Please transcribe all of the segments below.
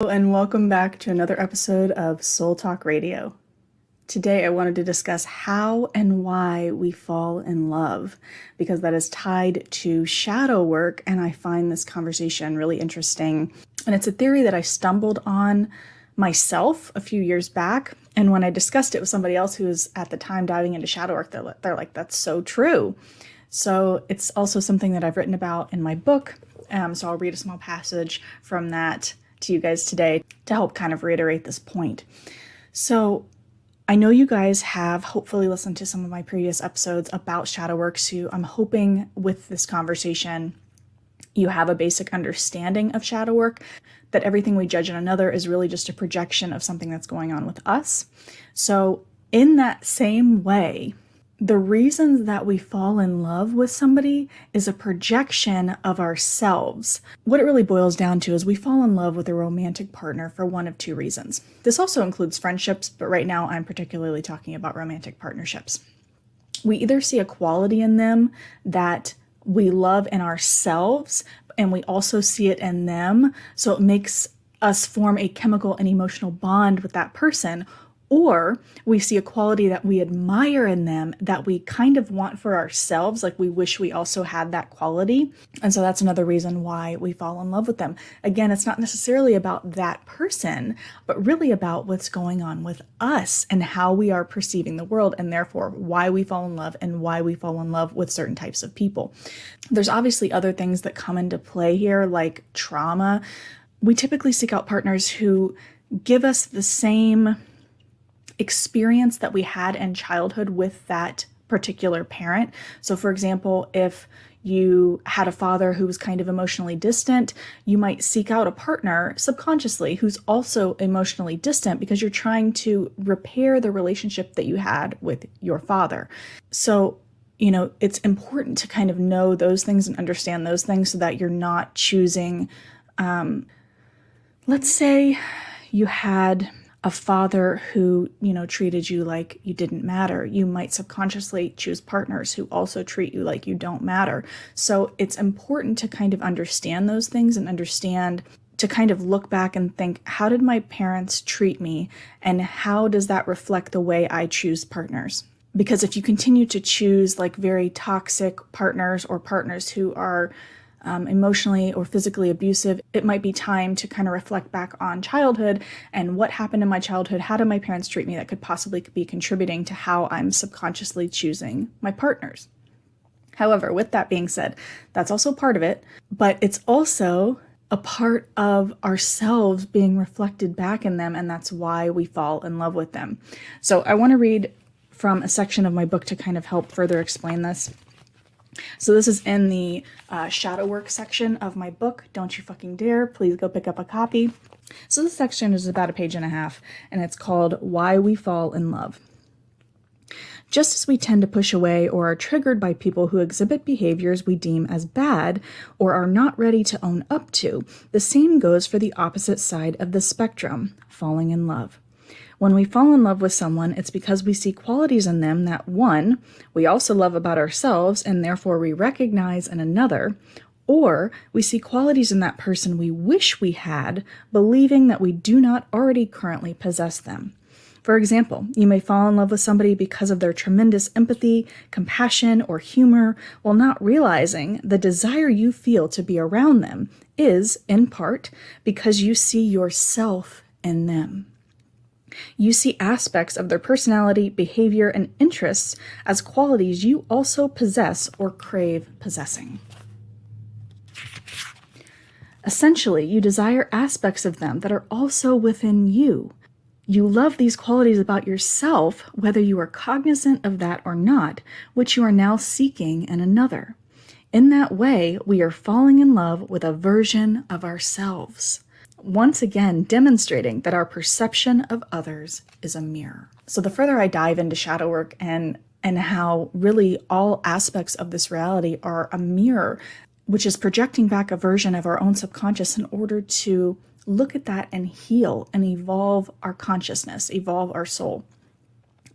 And welcome back to another episode of Soul Talk Radio. Today I wanted to discuss how and why we fall in love, because that is tied to shadow work, and I find this conversation really interesting. And it's a theory that I stumbled on myself a few years back, and when I discussed it with somebody else who was at the time diving into shadow work, they're like, that's so true. So it's also something that I've written about in my book, so I'll read a small passage from that to you guys today to help kind of reiterate this point. So I know you guys have hopefully listened to some of my previous episodes about shadow work, so I'm hoping with this conversation you have a basic understanding of shadow work, that everything we judge in another is really just a projection of something that's going on with us. So in that same way, the reasons that we fall in love with somebody is a projection of ourselves. What it really boils down to is we fall in love with a romantic partner for one of two reasons. This also includes friendships, but right now I'm particularly talking about romantic partnerships. We either see a quality in them that we love in ourselves, and we also see it in them, so it makes us form a chemical and emotional bond with that person. Or we see a quality that we admire in them that we kind of want for ourselves, like we wish we also had that quality. And so that's another reason why we fall in love with them. Again, it's not necessarily about that person, but really about what's going on with us and how we are perceiving the world, and therefore why we fall in love and why we fall in love with certain types of people. There's obviously other things that come into play here, like trauma. We typically seek out partners who give us the same experience that we had in childhood with that particular parent. So for example, if you had a father who was kind of emotionally distant, you might seek out a partner subconsciously who's also emotionally distant because you're trying to repair the relationship that you had with your father. So, it's important to kind of know those things and understand those things so that you're not choosing, let's say you had a father who, treated you like you didn't matter. You might subconsciously choose partners who also treat you like you don't matter. So it's important to kind of understand those things and understand to kind of look back and think, how did my parents treat me? And how does that reflect the way I choose partners? Because if you continue to choose like very toxic partners or partners who are emotionally or physically abusive, it might be time to kind of reflect back on childhood and what happened in my childhood. How did my parents treat me that could possibly be contributing to how I'm subconsciously choosing my partners? However, with that being said, that's also part of it, but it's also a part of ourselves being reflected back in them, and that's why we fall in love with them. So I want to read from a section of my book to kind of help further explain this. So this is in the shadow work section of my book. Don't you fucking dare. Please go pick up a copy. So this section is about a page and a half, and it's called Why We Fall in Love. Just as we tend to push away or are triggered by people who exhibit behaviors we deem as bad or are not ready to own up to, the same goes for the opposite side of the spectrum, falling in love. When we fall in love with someone, it's because we see qualities in them that, one, we also love about ourselves and therefore we recognize in another, or we see qualities in that person we wish we had, believing that we do not already currently possess them. For example, you may fall in love with somebody because of their tremendous empathy, compassion, or humor, while not realizing the desire you feel to be around them is, in part, because you see yourself in them. You see aspects of their personality, behavior, and interests as qualities you also possess or crave possessing. Essentially, you desire aspects of them that are also within you. You love these qualities about yourself, whether you are cognizant of that or not, which you are now seeking in another. In that way, we are falling in love with a version of ourselves, once again demonstrating that our perception of others is a mirror. So the further I dive into shadow work and how really all aspects of this reality are a mirror, which is projecting back a version of our own subconscious in order to look at that and heal and evolve our consciousness, evolve our soul.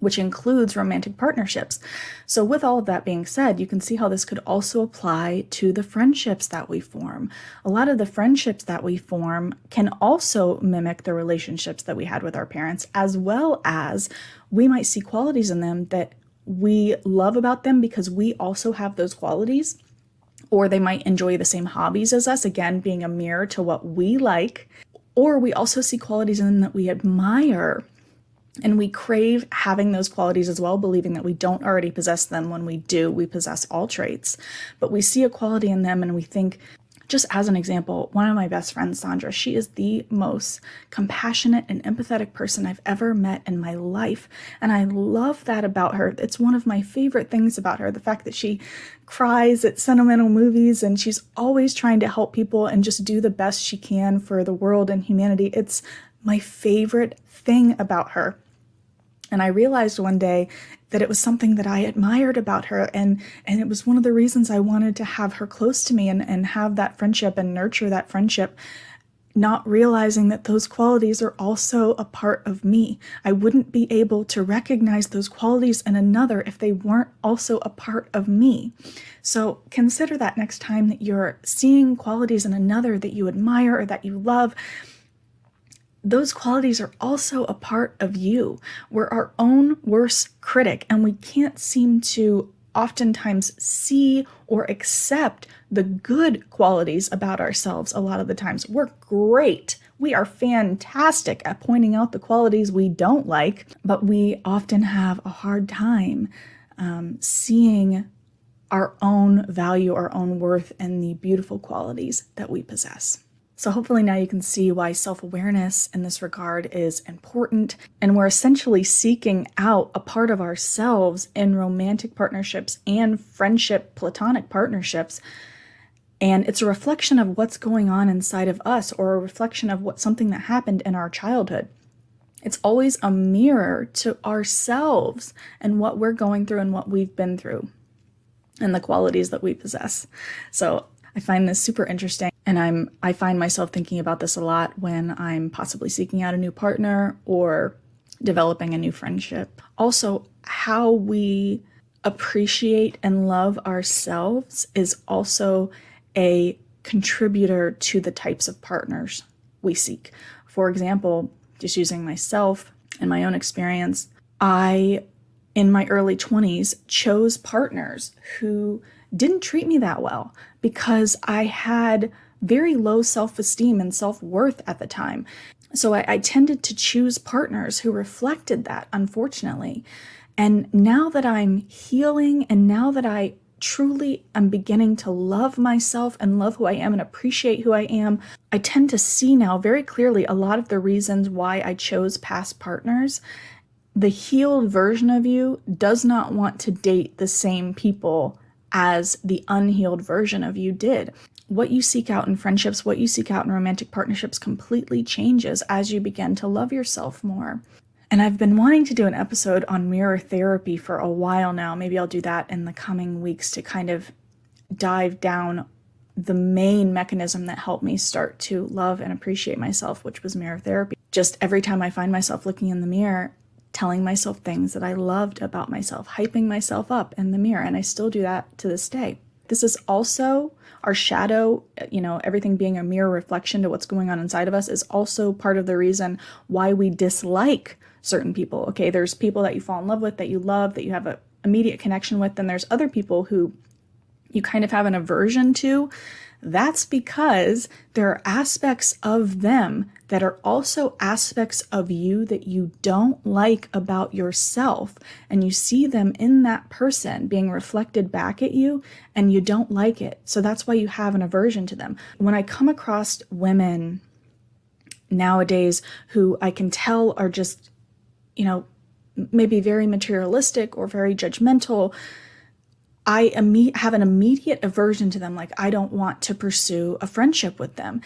which includes romantic partnerships. So with all of that being said, you can see how this could also apply to the friendships that we form. A lot of the friendships that we form can also mimic the relationships that we had with our parents, as well as we might see qualities in them that we love about them because we also have those qualities, or they might enjoy the same hobbies as us, again, being a mirror to what we like, or we also see qualities in them that we admire. And we crave having those qualities as well, believing that we don't already possess them. When we do, we possess all traits. But we see a quality in them and we think, just as an example, one of my best friends, Sandra, she is the most compassionate and empathetic person I've ever met in my life. And I love that about her. It's one of my favorite things about her, the fact that she cries at sentimental movies and she's always trying to help people and just do the best she can for the world and humanity. It's my favorite thing about her. And I realized one day that it was something that I admired about her. And it was one of the reasons I wanted to have her close to me and have that friendship and nurture that friendship, not realizing that those qualities are also a part of me. I wouldn't be able to recognize those qualities in another if they weren't also a part of me. So consider that next time that you're seeing qualities in another that you admire or that you love. Those qualities are also a part of you. We're our own worst critic, and we can't seem to oftentimes see or accept the good qualities about ourselves a lot of the times. We're great. We are fantastic at pointing out the qualities we don't like, but we often have a hard time seeing our own value, our own worth, and the beautiful qualities that we possess. So hopefully now you can see why self-awareness in this regard is important, and we're essentially seeking out a part of ourselves in romantic partnerships and friendship, platonic partnerships, and it's a reflection of what's going on inside of us, or a reflection of something that happened in our childhood. It's always a mirror to ourselves and what we're going through and what we've been through and the qualities that we possess. So I find this super interesting, and I find myself thinking about this a lot when I'm possibly seeking out a new partner or developing a new friendship. Also, how we appreciate and love ourselves is also a contributor to the types of partners we seek. For example, just using myself and my own experience, I, in my early 20s, chose partners who didn't treat me that well because I had very low self-esteem and self-worth at the time. So I tended to choose partners who reflected that, unfortunately. And now that I'm healing, and now that I truly am beginning to love myself and love who I am and appreciate who I am, I tend to see now very clearly a lot of the reasons why I chose past partners. The healed version of you does not want to date the same people as the unhealed version of you did. What you seek out in friendships, what you seek out in romantic partnerships completely changes as you begin to love yourself more. And I've been wanting to do an episode on mirror therapy for a while now. Maybe I'll do that in the coming weeks to kind of dive down the main mechanism that helped me start to love and appreciate myself, which was mirror therapy. Just every time I find myself looking in the mirror, telling myself things that I loved about myself, hyping myself up in the mirror, and I still do that to this day. This is also our shadow, everything being a mirror reflection to what's going on inside of us is also part of the reason why we dislike certain people. Okay, there's people that you fall in love with, that you love, that you have an immediate connection with, and there's other people who you kind of have an aversion to. That's because there are aspects of them that are also aspects of you that you don't like about yourself, and you see them in that person being reflected back at you, and you don't like it. So that's why you have an aversion to them. When I come across women nowadays who I can tell are just, maybe very materialistic or very judgmental, I have an immediate aversion to them. Like, I don't want to pursue a friendship with them.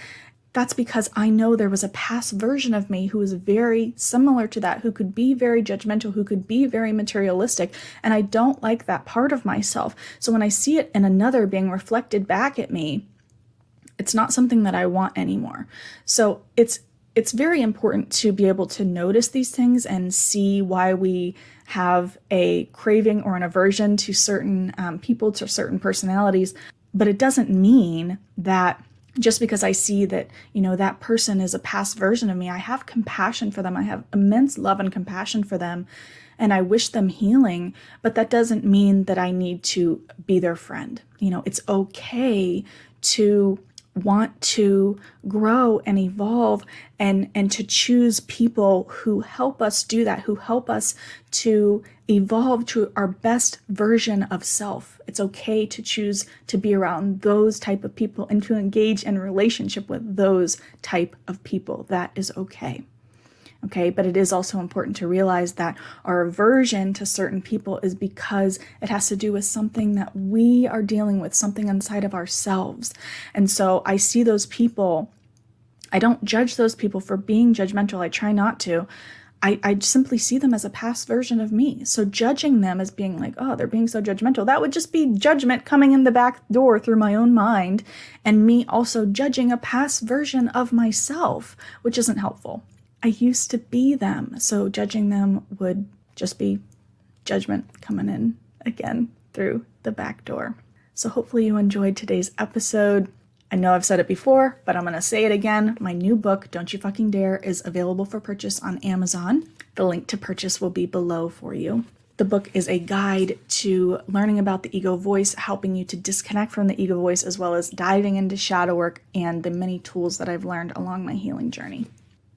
That's because I know there was a past version of me who was very similar to that, who could be very judgmental, who could be very materialistic, and I don't like that part of myself. So when I see it in another being reflected back at me, it's not something that I want anymore. So it's it's very important to be able to notice these things and see why we have a craving or an aversion to certain people, to certain personalities. But it doesn't mean that just because I see that, that person is a past version of me, I have compassion for them. I have immense love and compassion for them, and I wish them healing. But that doesn't mean that I need to be their friend. It's okay to want to grow and evolve and to choose people who help us do that, who help us to evolve to our best version of self. It's okay to choose to be around those type of people and to engage in relationship with those type of people. That is okay. Okay, but it is also important to realize that our aversion to certain people is because it has to do with something that we are dealing with, something inside of ourselves. And so I see those people, I don't judge those people for being judgmental. I try not to. I simply see them as a past version of me. So judging them as being like, oh, they're being so judgmental, that would just be judgment coming in the back door through my own mind, and me also judging a past version of myself, which isn't helpful. I used to be them, so judging them would just be judgment coming in again through the back door. So hopefully you enjoyed today's episode. I know I've said it before, but I'm going to say it again. My new book, Don't You Fucking Dare, is available for purchase on Amazon. The link to purchase will be below for you. The book is a guide to learning about the ego voice, helping you to disconnect from the ego voice, as well as diving into shadow work and the many tools that I've learned along my healing journey.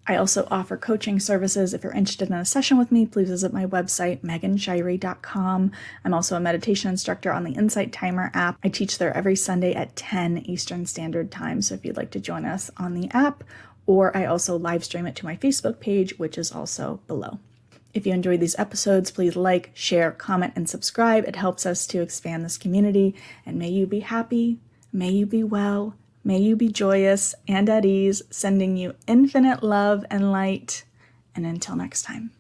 I also offer coaching services. If you're interested in a session with me, please visit my website, meganshirey.com. I'm also a meditation instructor on the Insight Timer app. I teach there every Sunday at 10 Eastern Standard Time, so if you'd like to join us on the app, or I also live stream it to my Facebook page, which is also below. If you enjoyed these episodes, please like, share, comment, and subscribe. It helps us to expand this community. And may you be happy, may you be well, may you be joyous and at ease, sending you infinite love and light. And until next time.